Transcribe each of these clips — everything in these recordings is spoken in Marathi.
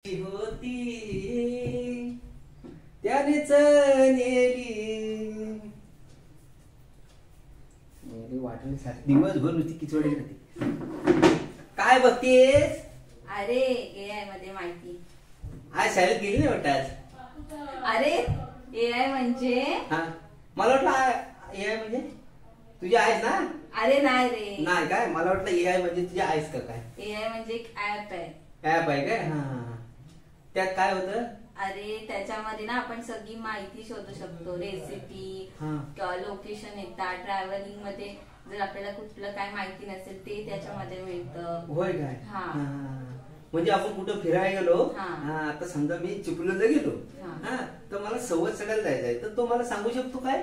होती त्यानेच नेली वाटण्यासाठी दिवसभर नुसती किचवडी करते. काय बघतेस? अरे एआय मध्ये माहिती. आज शाळेत गेली नाही वाटत आज. अरे एआय म्हणजे हा मला वाटलं एआय म्हणजे तुझी आहेस ना. अरे नाही रे. नाही काय मला वाटलं एआय म्हणजे तुझी आहेस का काय. एआय म्हणजे एक ऍप आहे. ऍप आहे काय. हा त्यात काय होतं? अरे त्याच्यामध्ये ना आपण सगळी माहिती शोधू शकतो. रेसिपी किंवा लोकेशन येतात. ट्रॅव्हलिंग मध्ये जर आपल्याला कुठलं काय माहिती नसेल ते त्याच्यामध्ये मिळतं. होय काय. म्हणजे आपण कुठं फिरायला गेलो. आता समजा मी चिपळूणला गेलो तर मला सवत सगळ्याला जायचंय तर तो मला सांगू शकतो काय.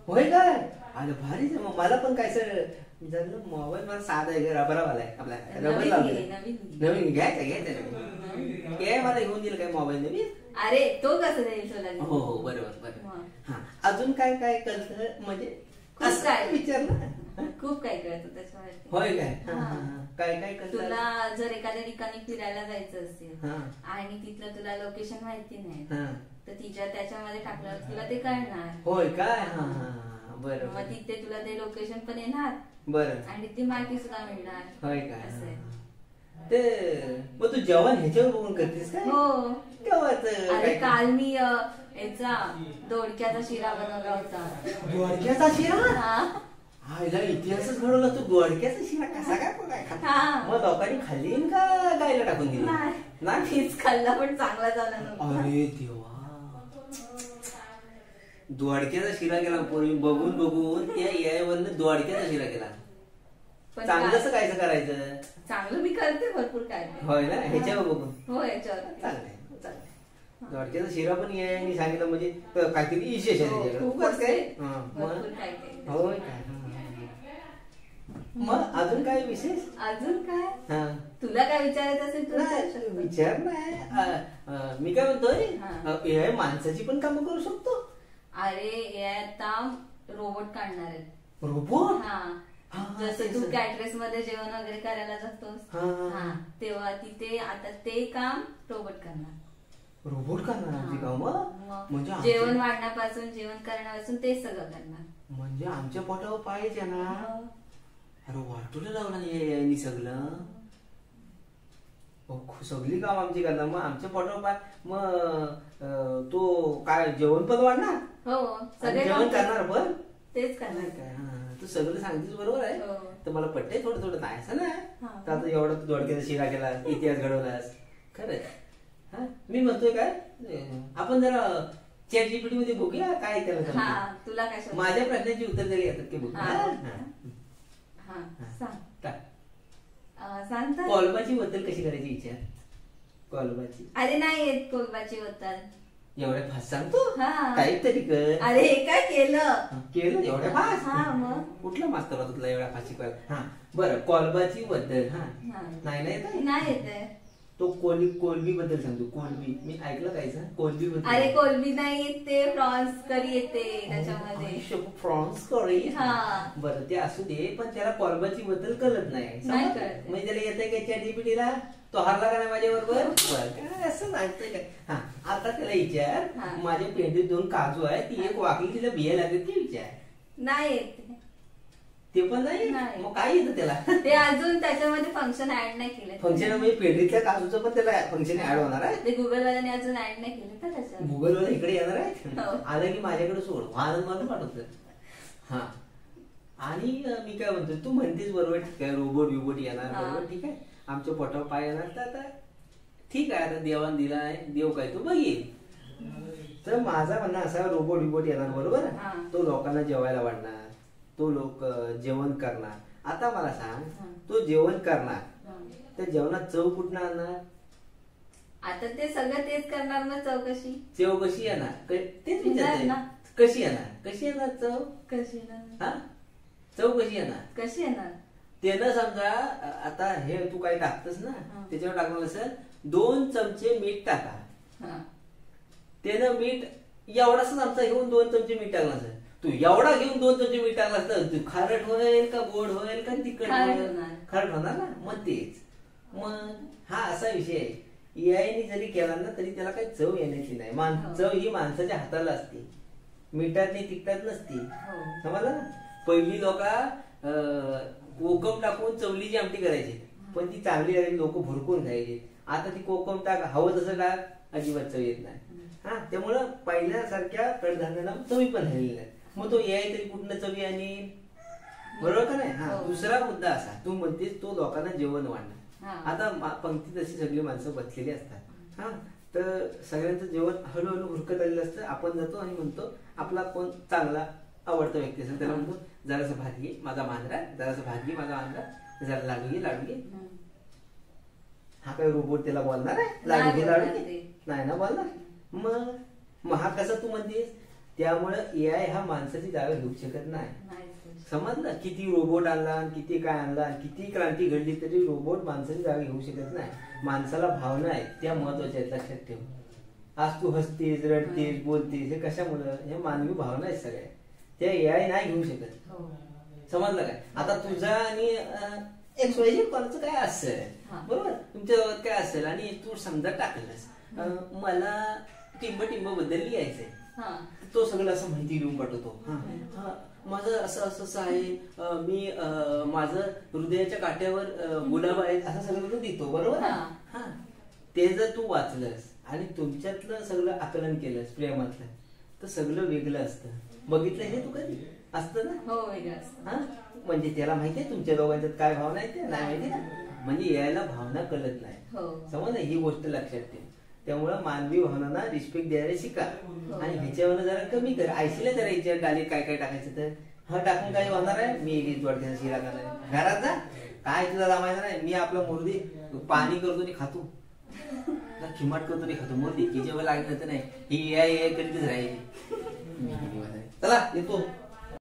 होय काय. अरे भारी. मग मला पण काय सर मोबाईल मला साधा आहे रबरावाला आहे आपला रबर नवीन घ्यायचा काय मला घेऊन दिलं काय मोबाईल नवीन. अरे तो कसं जाईल. हो हो बरोबर बरोबर. हा अजून काय काय कळतं म्हणजे खूप काय विचारलं. खूप काय कळतं त्याच्यामध्ये. होय काय. काय काय कळतं. तुला जर एखाद्या ठिकाणी फिरायला जायचं असेल आणि तिथलं तुला लोकेशन माहिती नाही तर तिच्या त्याच्यामध्ये टाकल्यावर तुला ते कळणार. होय काय. बरं मग तिथे तुला ते लोकेशन पण येणार. बरं आणि ती माहिती सुद्धा मिळणार. होय काय. ते मग तू जेवण ह्याच्यावर बघून करतेस काय. हो अरे काल मी याचा दोडक्याचा शिरा बनवला होता. दोडक्याचा शिरा. आईला इतिहासच घडवला तू. दोडक्याचा शिरा कसा काय काय मग लोकांनी खाल्ली का गायला टाकून दिली. नाही खाल्ला पण चांगला झाला नव्हता. अरे देवा. दोडक्याचा शिरा केला पोरी बघून बघून त्या एआय वरनं दोडक्याचा शिरा केला. चांगलंच कायचं करायचं. चांगलं मी करते भरपूर काय. होय ना ह्याच्यावर बघून. हो याच्यावर चांगलंय चांगलंय. दोडक्याचा शिरा पण एआयने सांगितलं म्हणजे काहीतरी विशेष आहे त्याच्याकडे काय. होय काय. मग अजून काय विशेष. अजून काय तुला काय विचारायचं असेल तुला विचार नाही. मी काय म्हणतोय एआय माणसाची पण कामं करू शकतो. अरे एआय आता रोबोट काढणार आहे. रोबोट. जसं तू कॅटरेस मध्ये जेवण वगैरे करायला जातोस तेव्हा तिथे आता ते काम रोबोट करणार. रोबोट करणार काम. म्हणजे जेवण वाढण्यापासून जेवण करण्यापासून ते सगळं करणार. म्हणजे आमच्या पोटावर पाहिजे ना. अरे वाटूला लावला सगळं. सगळी काम आमची करणार. मग आमच्या पोटावर पाय मग तो काय जेवण पण वाढणार. हो जेवण करणार पण तेच करणार काय. तू सगळं सांगतेस बरोबर आहे. तर मला पटतंय थोडं थोडं नाही असं ना. तर आता एवढा तू दोडक्याचा शिरा केला इतिहास घडवलास खरं. मी म्हणतोय काय आपण जरा चॅट जीपीटी मध्ये बघूया काय त्याला. तुला काय माझ्या प्रश्नांची उत्तर जरी येतात की बघूया. कोलबाची बद्दल कशी करायची विचार. कोलबाची. अरे नाही येत कोलबाची बद्दल. एवढ्या फास्ट सांगतो टाईप तरी कर. अरे हे काय केलं एवढ्या फास्ट. मग कुठला मास्तर होता तुला एवढ्या फास्ट शिकवायला. बरं कोलबाची बद्दल. नाही येत. तो कोलबी बद्दल सांगतो. कोलबी मी ऐकलं काय कोलबी बद्दल. अरे कोलबी नाही येते प्रॉन्स करी येते त्याच्यामध्ये. प्रॉन्स करी. बरं ते असू दे पण त्याला कोलबाची बद्दल कळत नाही. म्हणजे त्याला येतंय काय चॅट जीपीटीला. तो हारला का नाही माझ्या बरोबर. काय असं सांगतोय काय. आता त्याला विचार माझ्या पेंडीत 2 काजू आहे ती एक वाकली तिला बिया लागेल ती विचार. नाही येत ते पण नाही. मग काय येतं त्याला. ते अजून त्याच्यामध्ये फंक्शन ऍड नाही केलं. फंक्शन म्हणजे पेंडीतल्या काजूचं पण त्याला फंक्शन ऍड होणार आहे. ते गुगल वाल्याने अजून ऍड नाही केलं तर त्याच्यात. गुगल वाला इकडे येणार आहे. आलं की माझ्याकडे सोड आनंद मारून पाठवत. आणि मी काय म्हणतोय तू म्हणतेस बरोबर ठीक आहे. रोबोट बिबोट येणार बरोबर ठीक आहे. आमच्या पोटावर पाय येणार तर आता ठीक आहे. आता देवान दिला आहे देव काय तो बघेल. तर माझा म्हणणं असा रोबोट बिबोट येणार बरोबर. तो लोकांना जेवायला वाढणार. तो लोक जेवण करणार. आता मला सांग तो जेवण करणार त्या जेवणात चव कुठं आणणार. आता ते सगळं तेच करणार ना. चव कशी येणार तेच विचार. कशी येणार चव कशी येणार. चव कशी येणार त्यानं समजा आता हे तू काय टाकतस ना त्याच्यावर टाकणार असेल 2 चमचे मीठ टाका. त्यानं मीठ एवढाच आमचा घेऊन 2 चमचे मीठ टाकलं असेल. तू एवढा घेऊन 2 चमचे मीठ टाकलास तर खारट होईल का गोड होईल का तिखट होईल. खारट होणार ना. मग तेच मग हा असा विषय आहे एआयने जरी केला ना तरी त्याला काही चव येण्याची नाही. चव ही माणसाच्या हाताला असते, मिठात नाही तिखटात नसते. समजलं ना. पहिली लोक कोकम टाकून चवलीची आमटी करायची, पण ती चांगली करायची, लोक भरकून खायचे. आता ती कोकम टाक, हवं तसं टाक, अजिबात चव येत नाही. हा, त्यामुळं पहिल्यासारख्या कडधान्याला चवी पण राहिलेली नाही. मग तो एआय तरी कुठनं चवी आणि बरोबर का नाही. हा, दुसरा मुद्दा असा, तू म्हणतेस तो लोकांना जेवण वाढणार. आता पंक्तीत अशी सगळी माणसं बसलेली असतात. हा, तर सगळ्यांचं जेवण हळूहळू हुरकत आलेलं असतं. आपण जातो आणि म्हणतो आपला कोण चांगला आवडता व्यक्ती असेल त्याला म्हणतो जरासं भात घे माझा मांजरा, जरासं भात घे माझा मांजरा, जरा लाडू घे. हा काय रोबोट त्याला बोलणार आहे लाडू घे नाही ना बोलणार. मग हा कसा तू म्हणतेस. त्यामुळे एआय हा माणसाची जागा घेऊ शकत नाही. समजलं. किती रोबोट आणला, किती काय आणला, किती क्रांती घडली तरी रोबोट माणसाची जागा घेऊ शकत नाही. माणसाला भावना आहेत त्या महत्वाच्या आहेत, लक्षात ठेव. आज तू हसतेस, रडतेस, बोलतेस, हे कशामुळं, हे मानवी भावना आहेत सगळ्या, त्या एआय नाही घेऊ शकत. समजलं काय. आता तुझा आणि एक्सवायझेड कोणाचं काय असेल, बरोबर, तुमच्या गावात काय असेल आणि तू समजा टाकलंस मला टिंब बद्दल लिहायचंय, तो सगळं असं माहिती लिहून पाठवतो. माझं असं असं आहे, मी माझं हृदयाच्या काट्यावर गुलाब आहेत, असं सगळं देतो. बरोबर. हा, ते जर तू वाचलंस आणि तुमच्यातलं सगळं आकलन केलंस प्रेमातलं, तर सगळं वेगळं असतं. बघितलं हे तू कधी असतं ना. हा, म्हणजे त्याला माहितीये तुमच्या दोघांच्यात काय भावना आहे, ते नाही माहिती ना. म्हणजे यायला भावना कळत नाही. समज ही गोष्ट लक्षात ठेव. त्यामुळं मानवी भावनांना रिस्पेक्ट द्यायला शिका आणि ह्याच्यावर जरा कमी कर. आयशीला जरा याच्या गाली काय काय टाकायचं तर हा टाकून काय होणार आहे. मी एक वाटते शिरा करणार घरात जा, काय तुला जमायचं नाही. मी आपलं मुर्दी पाणी करतो आणि खातो, खिमाट करतो आणि खातो. मुर्दी तिच्यावर लागत नाही. ही एआय कधीच राहील. चला येतो.